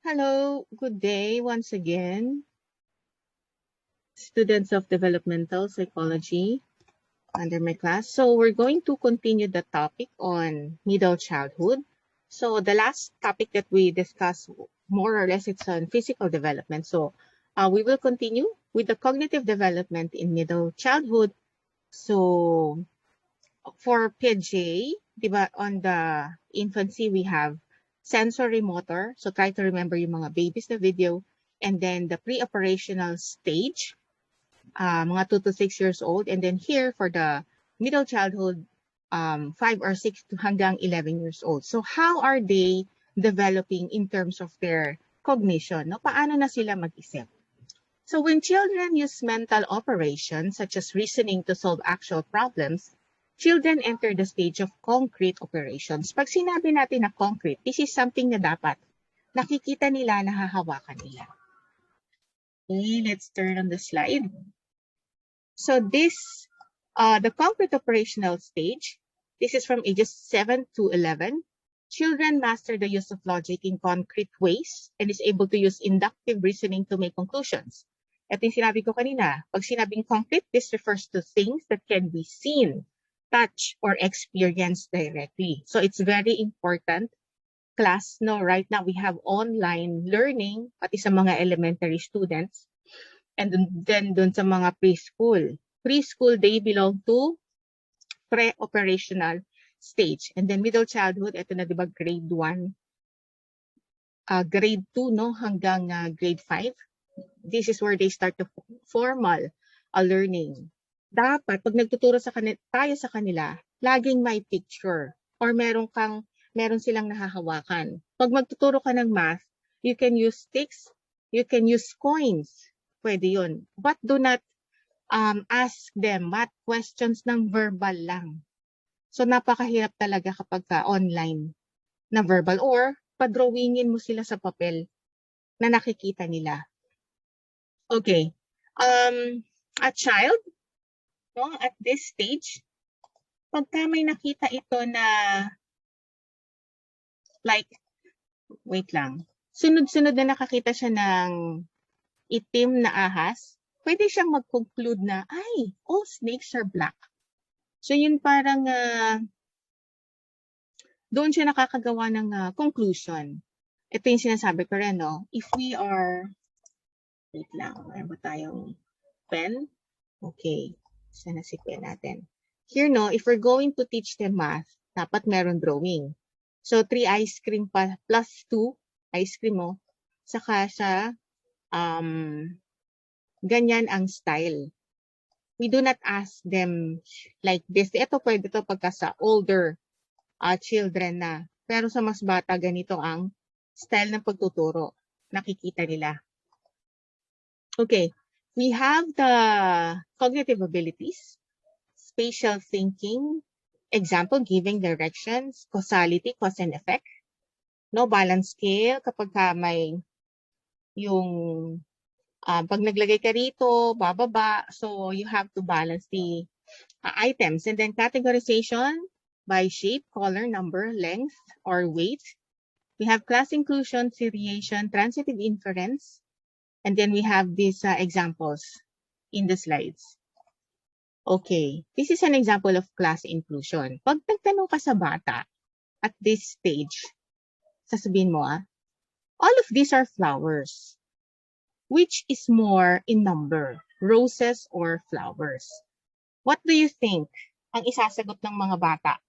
Hello, good day once again, students of developmental psychology under my class. So we're going to continue the topic on middle childhood. So the last topic that we discussed, more or less, it's on physical development. So we will continue with the cognitive development in middle childhood. So for PJ, diba, on the infancy, we have sensory motor. So try to remember yung mga babies na video. And then the pre-operational stage, mga 2 to 6 years old. And then here for the middle childhood, 5 or 6 to hanggang 11 years old. So how are they developing in terms of their cognition? No? Paano na sila mag-isip? So when children use mental operations such as reasoning to solve actual problems, children enter the stage of concrete operations. Pag sinabi natin na concrete, this is something na dapat nakikita nila, nahahawakan nila. Okay, let's turn on the slide. So this, the concrete operational stage, this is from ages 7 to 11. Children master the use of logic in concrete ways and is able to use inductive reasoning to make conclusions. Ito yung sinabi ko kanina. Pag sinabing concrete, this refers to things that can be seen, touched, or experienced directly. So it's very important, class, no? Right now, we have online learning, pati sa mga elementary students, and then dun sa mga preschool. Preschool, they belong to pre-operational stage. And then middle childhood, ito na diba grade 1, grade 2, no? Hanggang grade 5. This is where they start the formal learning. Dapat, pag nagtuturo tayo sa kanila, laging may picture or meron silang nahahawakan. Pag magtuturo ka ng math, you can use sticks, you can use coins. Pwede yun. But do not ask them math questions ng verbal lang. So, napakahirap talaga kapag online na verbal or padrawingin mo sila sa papel na nakikita nila. Okay. A child, no, at this stage, pagka may nakita ito na, like, wait lang, sunod-sunod na nakakita siya ng itim na ahas, pwede siyang mag-conclude na, ay, all snakes are black. So, yun parang, doon siya nakakagawa ng conclusion. Ito yung sinasabi ko rin, no? If we are, wait lang, meron ba tayong pen? Okay, sana si pen natin. Here, no, if we're going to teach them math, dapat meron drawing. So, 3 ice cream plus 2 ice cream mo, saka siya, ganyan ang style. We do not ask them like this. Ito pwede to pagka sa older children na. Pero sa mas bata, ganito ang style ng pagtuturo. Nakikita nila. Okay. We have the cognitive abilities, spatial thinking, example, giving directions, causality, cause and effect. No, balance scale, kapag may yung pag naglagay ka rito, bababa, so you have to balance the items. And then categorization by shape, color, number, length, or weight. We have class inclusion, seriation, transitive inference. And then we have these examples in the slides. Okay, this is an example of class inclusion. Pag nagtanong ka sa bata at this stage, sasabihin mo, all of these are flowers. Which is more in number, roses or flowers? What do you think ang isasagot ng mga bata?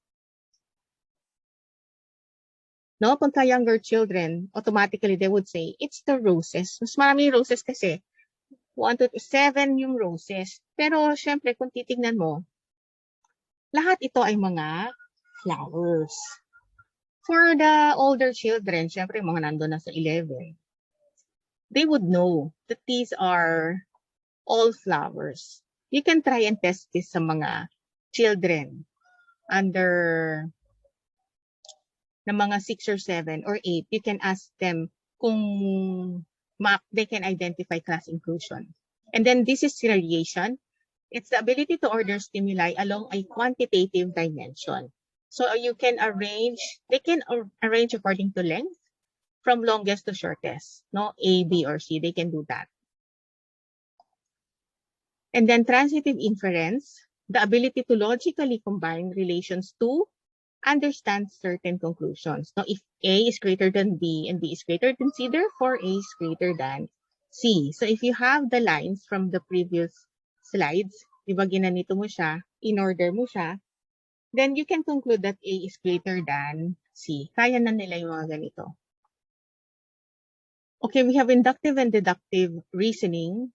No, pagka younger children, automatically they would say, it's the roses. Mas marami roses kasi. 1 to 7 yung roses. Pero syempre, kung titignan mo, lahat ito ay mga flowers. For the older children, syempre, mga nandun na sa 11, they would know that these are all flowers. You can try and test this sa mga children under na mga 6 or 7 or 8. You can ask them kung they can identify class inclusion. And then this is seriation. It's the ability to order stimuli along a quantitative dimension. So you can arrange, they can arrange according to length, from longest to shortest, no? A, B, or C, they can do that. And then transitive inference, the ability to logically combine relations to understand certain conclusions. Now, if A is greater than B and B is greater than C, therefore A is greater than C. So if you have the lines from the previous slides, di ba ginanito mo siya, in order mo siya, then you can conclude that A is greater than C. Kaya na nila yung mga ganito. Okay, we have inductive and deductive reasoning.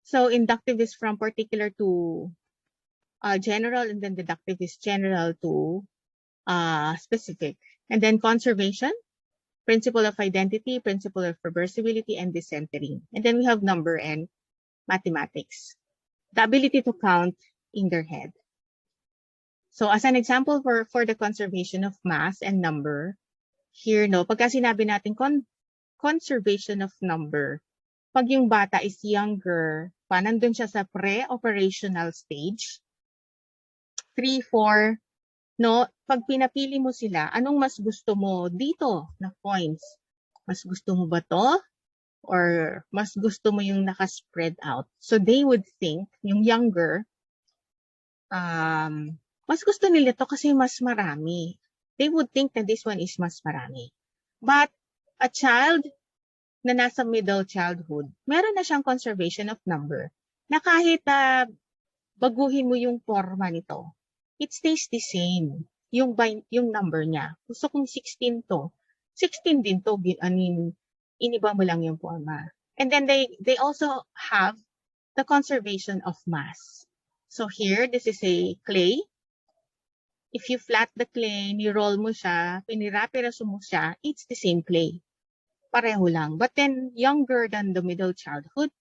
So inductive is from particular to general, and then deductive is general to specific. And then conservation, principle of identity, principle of reversibility, and decentering. And then we have number and mathematics. The ability to count in their head. So as an example for the conservation of mass and number, here, no, pagka sinabi natin conservation of number, pag yung bata is younger, nandun siya sa pre-operational stage, 3, 4, no, pag pinapili mo sila, anong mas gusto mo dito na points? Mas gusto mo ba to? Or mas gusto mo yung naka-spread out? So they would think, yung younger, mas gusto nila to kasi mas marami. They would think that this one is mas marami. But a child na nasa middle childhood, meron na siyang conservation of number na kahit baguhin mo yung forma nito, it stays the same. Yung number niya. Gusto kong 16 to. 16 din to. Iniba mo lang yung forma. And then they also have the conservation of mass. So here, this is a clay. If you flat the clay, ni-roll mo siya, pinirapiraso mo siya, it's the same clay. Pareho lang. But then, younger than the middle childhood,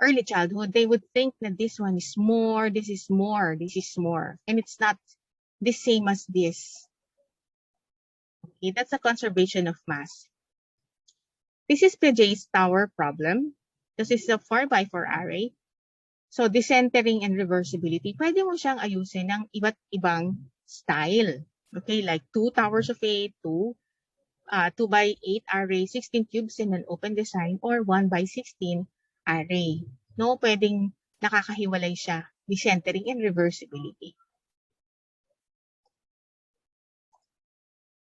early childhood, they would think that this one is more, this is more, this is more. And it's not the same as this. Okay, that's a conservation of mass. This is Piaget's tower problem. This is a 4x4 array. So, decentering and reversibility, pwede mo siyang ayusin ng iba't ibang style. Okay, like 2 towers of 8, 2x8 array, 16 cubes in an open design, or 1x16 array. No, pwedeng nakakahiwalay siya. Decentering and reversibility.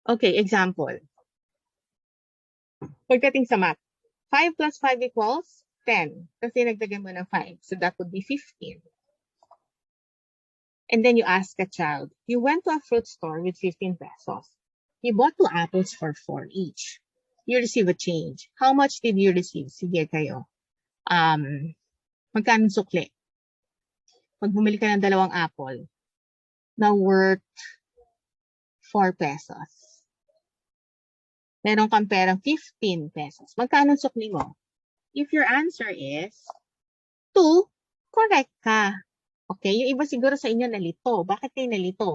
Okay, example. Pagdating sa math, 5 plus 5 equals 10. Kasi nagdagan mo ng 5. So that would be 15. And then you ask a child, you went to a fruit store with 15 pesos. You bought 2 apples for 4 each. You receive a change. How much did you receive? Sige kayo. Magkano sukli? Pag bumili ka ng 2 apple, na worth 4 pesos. Meron kang perang 15 pesos. Magkano sukli mo? If your answer is 2, correct ka. Okay, yung iba siguro sa inyo nalito. Bakit kayo nalito?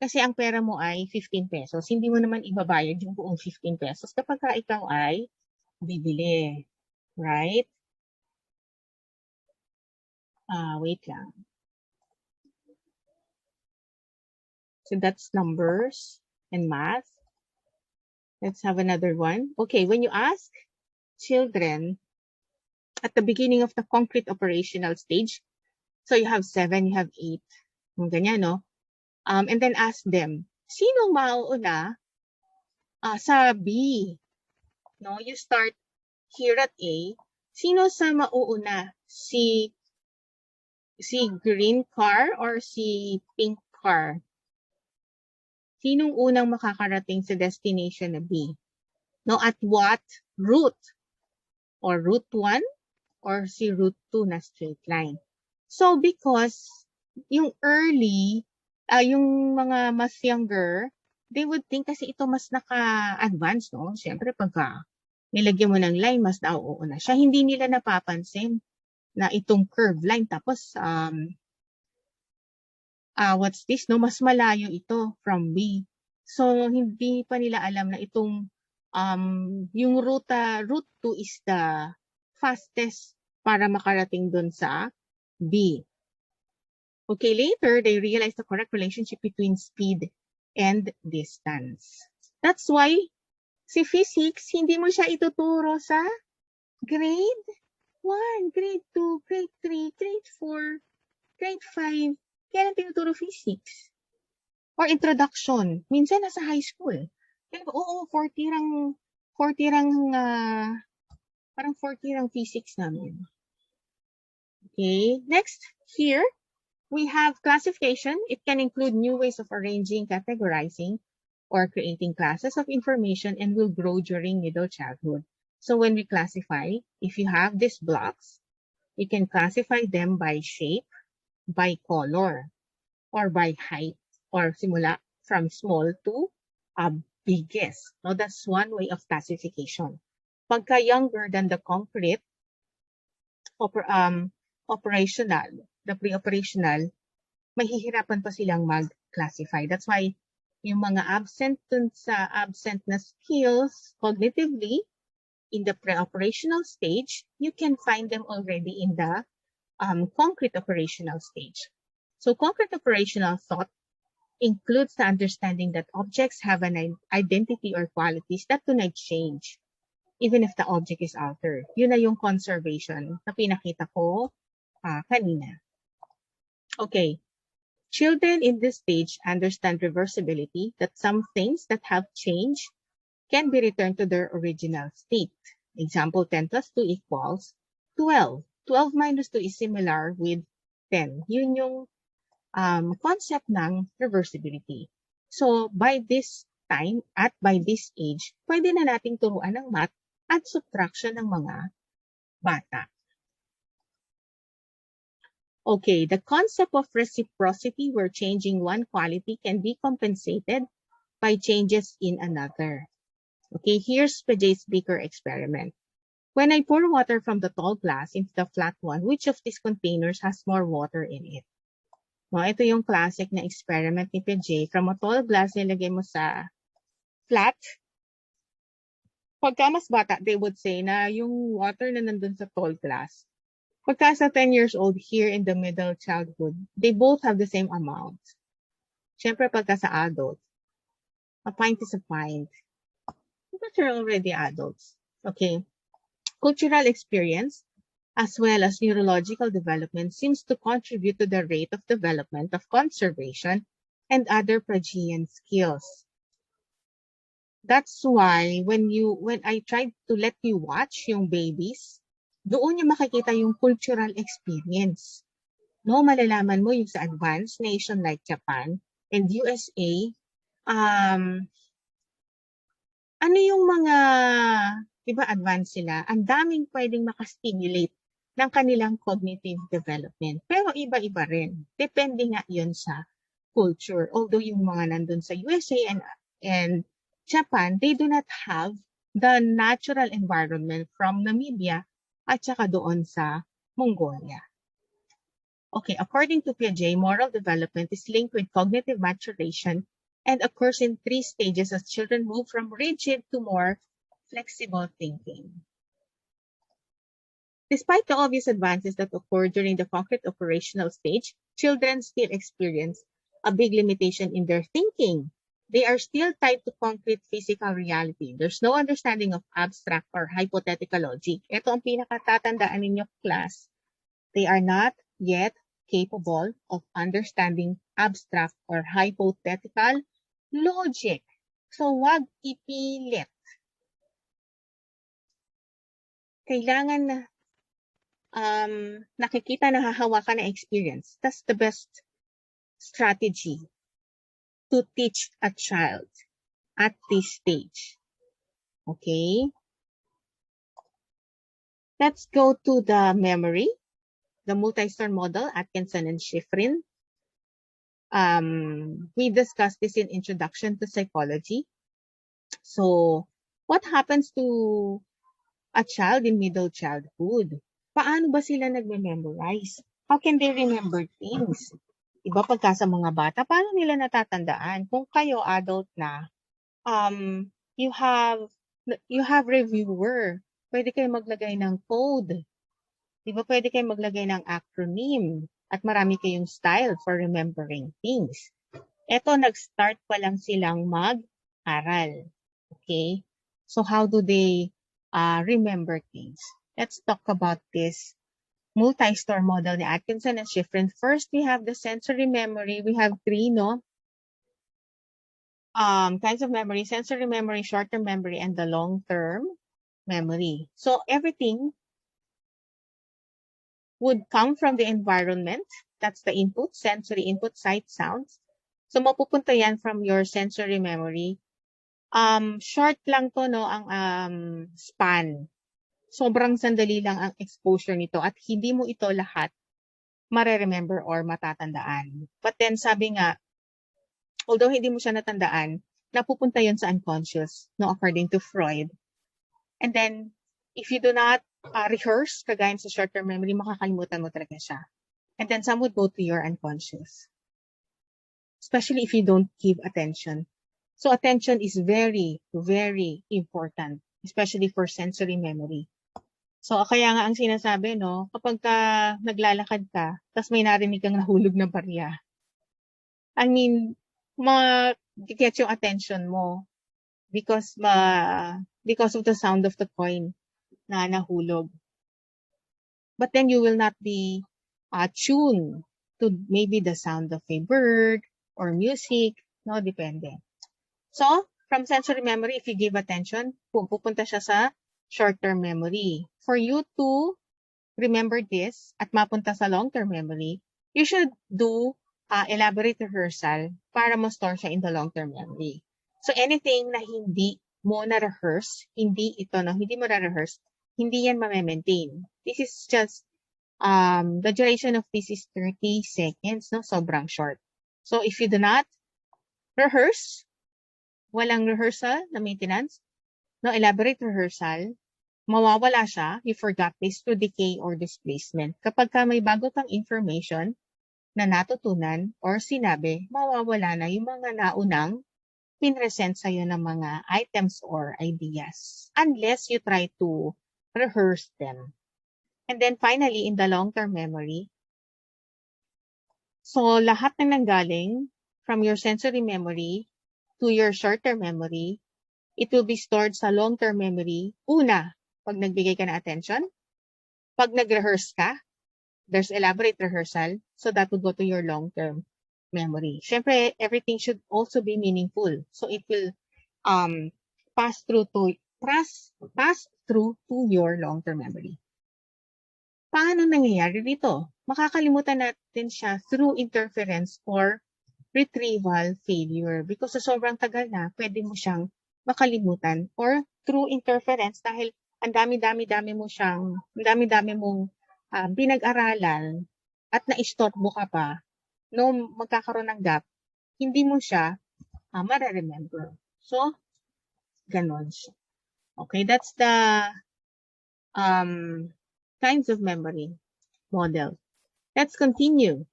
Kasi ang pera mo ay 15 pesos. Hindi mo naman ibabayad yung buong 15 pesos kapag ikaw ay bibili. Right? Wait lang. So that's numbers and math. Let's have another one. Okay, when you ask children at the beginning of the concrete operational stage, so you have 7, you have 8, yung ganyan, no? And then ask them, sino mauuna sa B? No, you start here at A. Sino sa mauuna? Si green car or si pink car? Sinong unang makakarating sa destination na B? No, at what route? Or route 1 or si route 2 na straight line? So because yung early, yung mga mas younger, they would think kasi ito mas naka-advance, no? Siyempre pagka nilagyan mo ng line, mas nauuna siya. Hindi nila napapansin na itong curve line. Tapos, what's this, no? Mas malayo ito from B. So, hindi pa nila alam na itong, yung route 2 is the fastest para makarating dun sa B. Okay, later, they realized the correct relationship between speed and distance. That's why si physics, hindi mo siya ituturo sa grade 1, grade 2, grade 3, grade 4, grade 5. Kaya lang tinuturo physics. Or introduction. Minsan nasa high school. Kaya ba, oo, 40 rang, parang 40 rang physics namin. Okay, next, here, we have classification. It can include new ways of arranging, categorizing, or creating classes of information and will grow during middle childhood. So when we classify, if you have these blocks, you can classify them by shape, by color, or by height, or simula from small to biggest. Now, that's one way of classification. Pagka younger than the concrete, operational, the pre-operational, mahihirapan pa silang mag-classify. That's why yung mga absent na skills cognitively in the pre-operational stage, you can find them already in the concrete operational stage. So concrete operational thought includes the understanding that objects have an identity or qualities that do not change, even if the object is altered. Yun na yung conservation na pinakita ko kanina. Okay. Children in this stage understand reversibility, that some things that have changed can be returned to their original state. Example, 10 plus 2 equals 12. 12 minus 2 is similar with 10. Yun yung concept ng reversibility. So, by this time at by this age, pwede na nating turuan ng math at subtraction ng mga bata. Okay, the concept of reciprocity where changing one quality can be compensated by changes in another. Okay, here's Paget's Beaker experiment. When I pour water from the tall glass into the flat one, which of these containers has more water in it? No, ito yung classic na experiment ni Paget. From a tall glass, nilagay mo sa flat. Pagka mas bata, they would say na yung water na nandun sa tall glass, pagka sa 10 years old here in the middle childhood, they both have the same amount. Siyempre, pagka sa adult, a pint is a pint. But you're already adults. Okay. Cultural experience, as well as neurological development, seems to contribute to the rate of development of conservation and other Pragian skills. That's why when I tried to let you watch yung babies, doon yung makikita yung cultural experience. No, malalaman mo yung sa advanced nation like Japan and USA, ano yung mga, di ba advanced sila, ang daming pwedeng makastimulate ng kanilang cognitive development. Pero iba-iba rin. Depende nga yun sa culture. Although yung mga nandun sa USA and Japan, they do not have the natural environment from Namibia at saka doon sa Mongolia. Okay, according to Piaget, moral development is linked with cognitive maturation and occurs in 3 stages as children move from rigid to more flexible thinking. Despite the obvious advances that occur during the concrete operational stage, children still experience a big limitation in their thinking. They are still tied to concrete physical reality. There's no understanding of abstract or hypothetical logic. Ito ang pinakatatandaan ninyo, class. They are not yet capable of understanding abstract or hypothetical logic. So, wag ipilit. Kailangan na nakikita, nahahawakan na experience. That's the best strategy to teach a child at this stage. Okay? Let's go to the memory, the multi-star model, Atkinson and Shiffrin. We discussed this in Introduction to Psychology. So, what happens to a child in middle childhood? Paano ba sila nagme-memorize? How can they remember things? Iba pagka sa mga bata, paano nila natatandaan? Kung kayo adult na, you have reviewer. Pwede kayo maglagay ng code. Diba pwede kayo maglagay ng acronym at marami kayong style for remembering things. Eto, nag-start pa lang silang aral. Okay? So how do they remember things? Let's talk about this multi-store model ni Atkinson and Shiffrin. First, we have the sensory memory. We have three, no? Kinds of memory: sensory memory, short-term memory, and the long-term memory. So everything would come from the environment. That's the input, sensory input, sight, sounds. So mapupunta yan from your sensory memory. Short lang to, no, ang span. Sobrang sandali lang ang exposure nito at hindi mo ito lahat mare-remember or matatandaan. But then sabi nga, although hindi mo siya natandaan, napupunta yun sa unconscious, no, according to Freud. And then, if you do not rehearse, kagaya sa short-term memory, makakalimutan mo talaga siya. And then some would go to your unconscious, especially if you don't give attention. So attention is very, very important, especially for sensory memory. So kaya nga ang sinasabi, no, kapag ka naglalakad ka, tapos may narinig kang nahulog na barya, I mean, ma-get yung attention mo because of the sound of the coin na nahulog. But then you will not be tuned to maybe the sound of a bird or music, no, depende. So, from sensory memory, if you give attention, pupunta siya sa short-term memory. For you to remember this at mapunta sa long-term memory, you should do elaborate rehearsal para ma-store siya in the long-term memory. So, anything na hindi mo na-rehearse, hindi mo na-rehearse, hindi yan ma-maintain. This is just, the duration of this is 30 seconds, no? Sobrang short. So, if you do not rehearse, walang rehearsal na maintenance, no, elaborate rehearsal, mawawala siya, you forgot this through decay or displacement. Kapag ka may bago kang information na natutunan or sinabi, mawawala na yung mga naunang pinresent sa'yo ng mga items or ideas, unless you try to rehearse them. And then finally, in the long-term memory, so lahat na nanggaling from your sensory memory to your short-term memory, it will be stored sa long-term memory. Una, pag nagbigay ka ng attention. Pag nag-rehearse ka, there's elaborate rehearsal, so that will go to your long-term memory. Siyempre, everything should also be meaningful. So it will pass through to your long-term memory. Paano nangyayari dito? Makakalimutan natin siya through interference or retrieval failure. Because sa sobrang tagal na, pwede mo siyang makalimutan or through interference dahil ang dami-dami mong pinag-aralan at naistorbo ka pa, no, magkakaroon ng gap, hindi mo siya mare-remember. So, ganon siya. Okay, that's the kinds of memory model. Let's continue.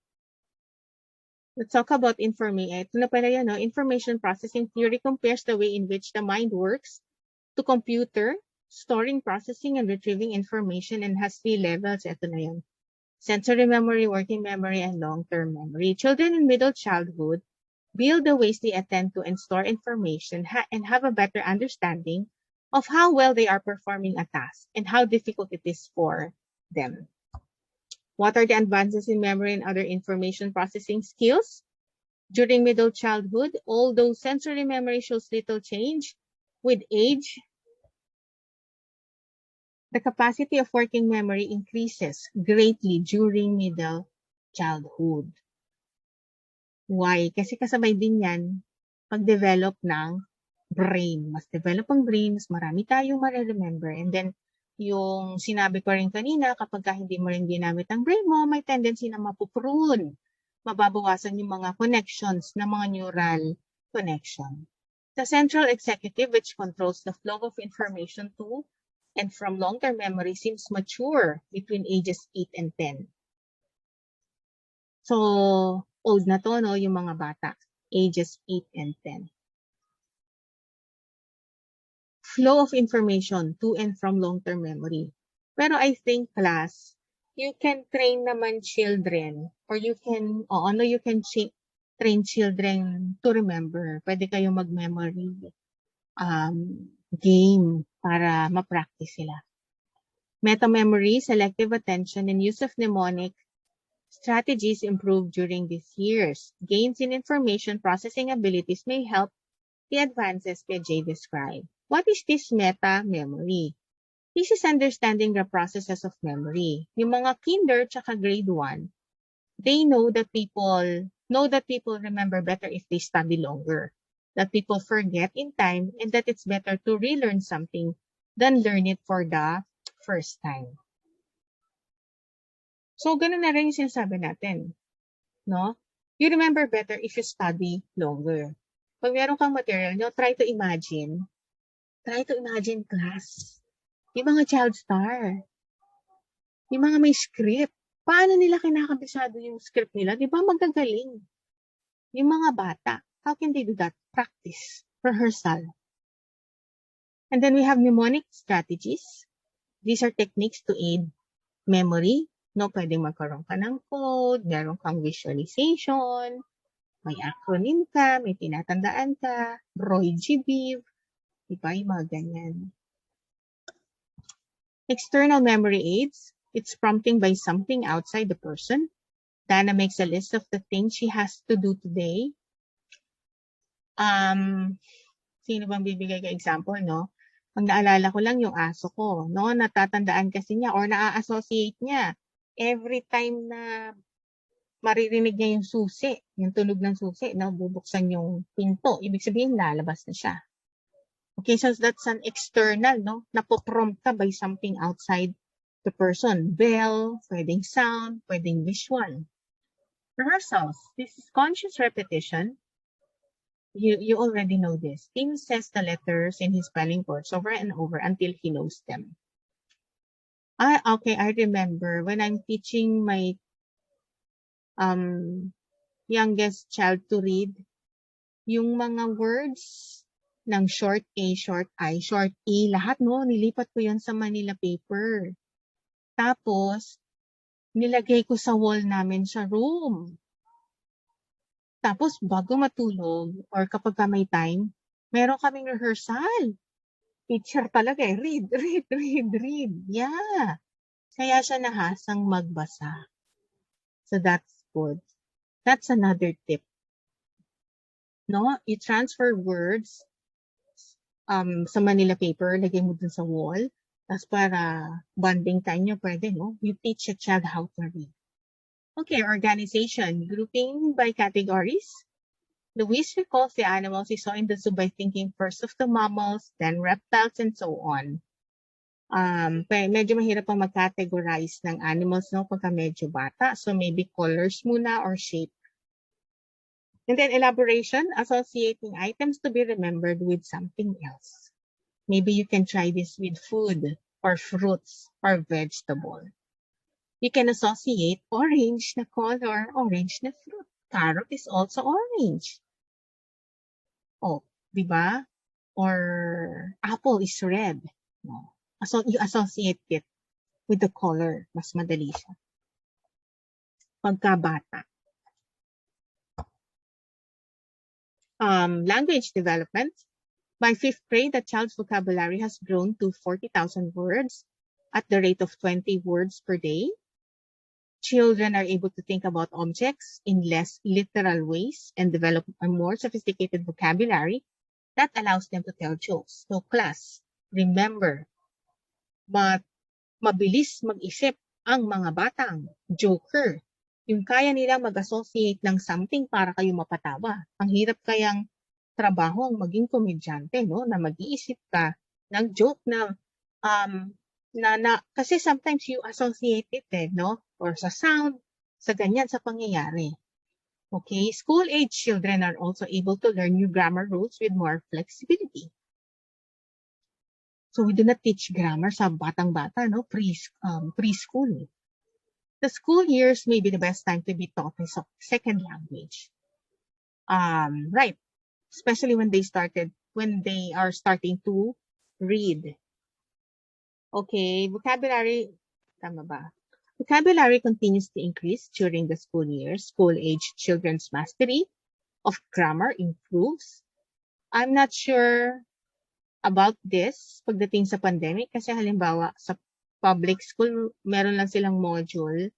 Let's talk about information. Ito na pala yan, no? Information processing theory compares the way in which the mind works to computer, storing, processing, and retrieving information, and has 3 levels. Ito na yan. Sensory memory, working memory, and long-term memory. Children in middle childhood build the ways they attend to and store information and have a better understanding of how well they are performing a task and how difficult it is for them. What are the advances in memory and other information processing skills? During middle childhood, although sensory memory shows little change, with age, the capacity of working memory increases greatly during middle childhood. Why? Kasi kasabay din yan pag-develop ng brain. Mas develop ang brain, mas marami tayong ma-remember. And then, yung sinabi ko rin kanina, kapag hindi mo rin ginamit ang brain mo, may tendency na mapuprune. Mababawasan yung mga connections na mga neural connection. The central executive, which controls the flow of information to and from long-term memory, seems mature between ages 8 and 10. So, old na to, no, yung mga bata, ages 8 and 10. Flow of information to and from long-term memory. Pero I think, class, you can train naman children or you can train children to remember. Pwede kayong mag-memory game para ma-practice sila. Meta-memory, selective attention, and use of mnemonic strategies improved during these years. Gains in information processing abilities may help the advances Piaget described. What is this meta-memory? This is understanding the processes of memory. Yung mga kinder tsaka grade 1, they know that people remember better if they study longer, that people forget in time, and that it's better to relearn something than learn it for the first time. So, ganun na rin yung sinasabi natin, no? You remember better if you study longer. Pag meron kang material, try to imagine class. Yung mga child star. Yung mga may script. Paano nila kinakabisado yung script nila? Di ba magagaling? Yung mga bata, how can they do that? Practice, rehearsal. And then we have mnemonic strategies. These are techniques to aid memory. No, pwedeng magkaroon ka ng code, meron kang visualization, may acronym ka, may tinatandaan ka, Roy G. Biv, di ba? Yung mga ganyan. External memory aids. It's prompting by something outside the person. Dana makes a list of the things she has to do today. Sino bang bibigay ka example, no? Ang naalala ko lang yung aso ko, no? Natatandaan kasi niya or naa-associate niya. Every time na maririnig niya yung susi, yung tunog ng susi, no? Bubuksan yung pinto. Ibig sabihin, lalabas na siya. Okay, so that's an external, no? Napoprompt ka by something outside the person. Bell, pwedeng sound, pwedeng visual. Rehearsals. This is conscious repetition. You already know this. Tim says the letters in his spelling words over and over until he knows them. Okay, I remember when I'm teaching my youngest child to read, yung mga words ng short A, short I, short E, lahat, no? Nilipat ko yan sa Manila paper. Tapos, nilagay ko sa wall namin sa room. Tapos, bago matulog, or kapag may time, meron kaming rehearsal. Teacher talaga eh. Read. Yeah. Kaya siya nahasang magbasa. So, that's good. That's another tip. No? You transfer words sa Manila paper, lagay mo dun sa wall. Tapos para bonding time nyo, pwede, no? You teach a child how to read. Okay, organization. Grouping by categories. Luis recalls the animals he saw in the zoo by thinking first of the mammals, then reptiles, and so on. Medyo mahirap pang mag-categorize ng animals, no? Pagka medyo bata. So maybe colors muna or shape. And then elaboration, associating items to be remembered with something else. Maybe you can try this with food or fruits or vegetable. You can associate orange na color, orange na fruit. Carrot is also orange. Oh, di ba? Or apple is red. No. So you associate it with the color. Mas madali siya. Pagkabata. Language development. By 5th grade, the child's vocabulary has grown to 40,000 words at the rate of 20 words per day. Children are able to think about objects in less literal ways and develop a more sophisticated vocabulary that allows them to tell jokes. So class, remember, but mabilis mag-isip ang mga batang joker. Yung kaya nila mag-associate ng something para kayo mapatawa. Ang hirap kayang trabaho ang maging komedyante, no? Na mag-iisip ka ng joke na kasi sometimes you associate it, no? Or sa sound, sa ganyan, sa pangyayari. Okay, school-age children are also able to learn new grammar rules with more flexibility. So we do not teach grammar sa batang-bata, no? Preschool. The school years may be the best time to be taught a second language. Right. Especially when they are starting to read. Okay, vocabulary, tama ba? Vocabulary continues to increase during the school years. School-age children's mastery of grammar improves. I'm not sure about this pagdating sa pandemic kasi halimbawa sa public school, meron lang silang module.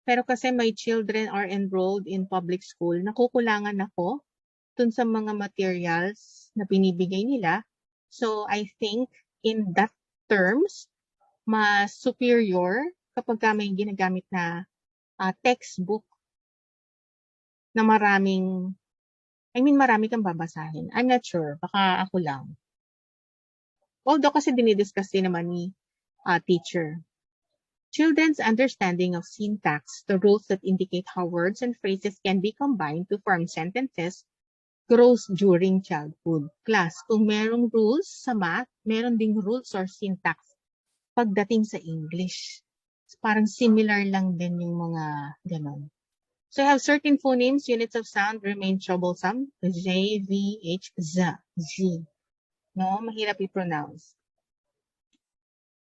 Pero kasi my children are enrolled in public school, nakukulangan ako dun sa mga materials na binibigay nila. So I think in that terms, mas superior kapag may ginagamit na textbook na marami kang babasahin. I'm not sure, baka ako lang. Although kasi dinidiscuss din naman ni teacher. Children's understanding of syntax, the rules that indicate how words and phrases can be combined to form sentences, grows during childhood. Class, kung merong rules sa math, meron ding rules or syntax pagdating sa English. Parang similar lang din yung mga ganon. So I have certain phonemes, units of sound remain troublesome. J, V, H, Z, Z. No, mahirap i-pronounce.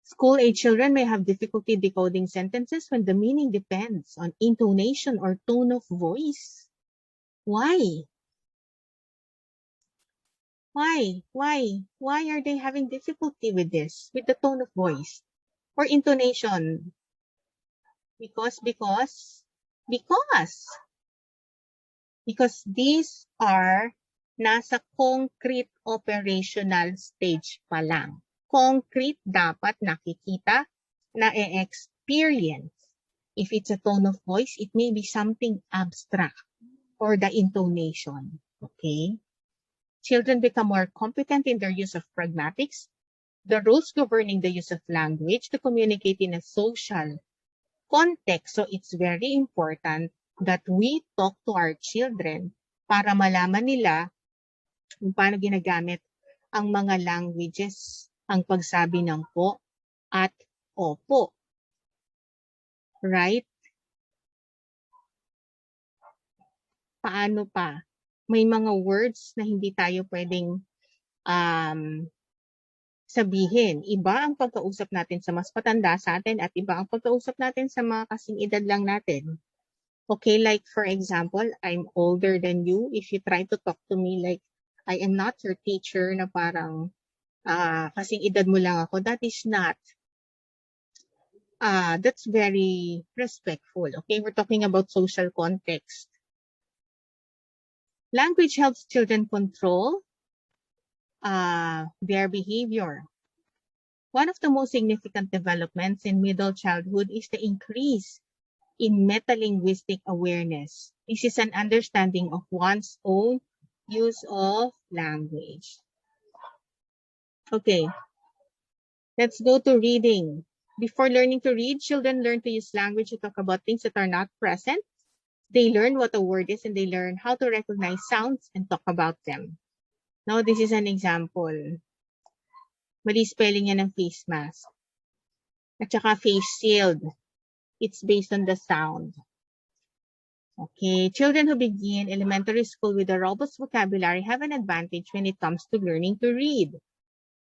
School-age children may have difficulty decoding sentences when the meaning depends on intonation or tone of voice. Why? Why are they having difficulty with this, with the tone of voice or intonation? Because these are nasa concrete operational stage pa lang. Concrete dapat nakikita, na-experience. If it's a tone of voice, it may be something abstract or the intonation. Okay? Children become more competent in their use of pragmatics, the rules governing the use of language to communicate in a social context. So it's very important that we talk to our children para malaman nila kung paano ginagamit ang mga languages, ang pagsabi ng po at opo. Right? Paano pa? May mga words na hindi tayo pwedeng sabihin. Iba ang pagkausap natin sa mas patanda sa atin at iba ang pagkausap natin sa mga kasing edad lang natin. Okay, like for example, I'm older than you. If you try to talk to me like I am not your teacher na parang kasing edad mo lang ako, that is not. That's very respectful. Okay, we're talking about social context. Language helps children control their behavior. One of the most significant developments in middle childhood is the increase in metalinguistic awareness. This is an understanding of one's own use of language. Okay, let's go to reading. Before learning to read, children learn to use language to talk about things that are not present. They learn what a word is and they learn how to recognize sounds and talk about them. Now, this is an example. Mali spelling yan ng face mask. At saka face shield. It's based on the sound. Okay, children who begin elementary school with a robust vocabulary have an advantage when it comes to learning to read.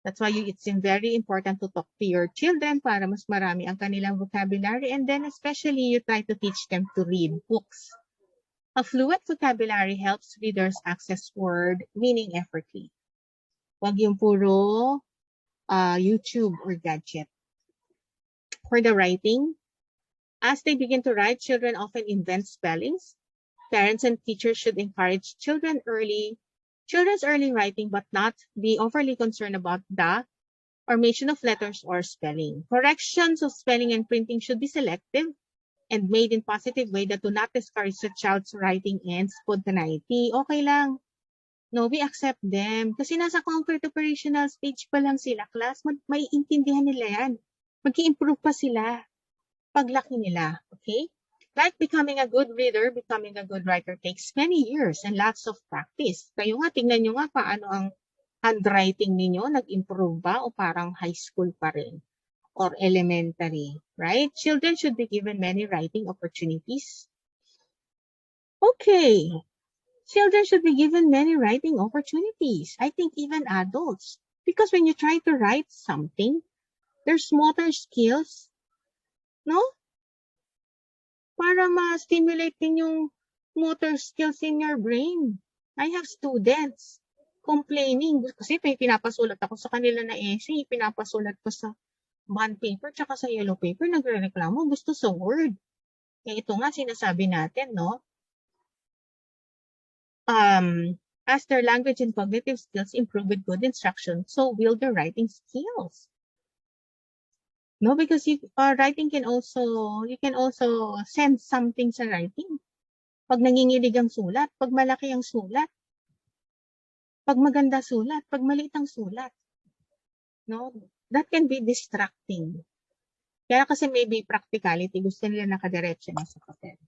That's why it's very important to talk to your children para mas marami ang kanilang vocabulary, and then especially you try to teach them to read books. A fluent vocabulary helps readers access word meaning effortlessly. Wag yung puro YouTube or gadget. For the writing, as they begin to write, children often invent spellings. Parents and teachers should encourage children's early writing, but not be overly concerned about the formation of letters or spelling. Corrections of spelling and printing should be selective and made in positive way that do not discourage the child's writing and spontaneity. Okay lang. No, we accept them. Kasi nasa concrete operational stage pa lang sila, class. Maiintindihan nila yan. Mag-i-improve pa sila paglaki nila. Okay? Like becoming a good reader, becoming a good writer takes many years and lots of practice. Kayo nga, tingnan nyo nga paano ang handwriting ninyo, nag-improve ba o parang high school pa rin or elementary, right? Children should be given many writing opportunities. Okay. Children should be given many writing opportunities. I think even adults. Because when you try to write something, there's motor skills, no? Para ma-stimulate din yung motor skills in your brain. I have students complaining kasi may pinapasulat ako sa kanila na essay, pinapasulat ko sa bond paper tsaka sa yellow paper, nagrereklamo gusto sa Word. Eh, ito nga sinasabi natin, no? As their language and cognitive skills improve with good instruction, so will their writing skills. No, because writing you can also sense something sa writing. Pag nanginginig ang sulat, pag malaki ang sulat, pag maganda sulat, pag maliit ang sulat. No, that can be distracting. Kaya kasi maybe practicality, gusto nila nakadiretso na sa papel.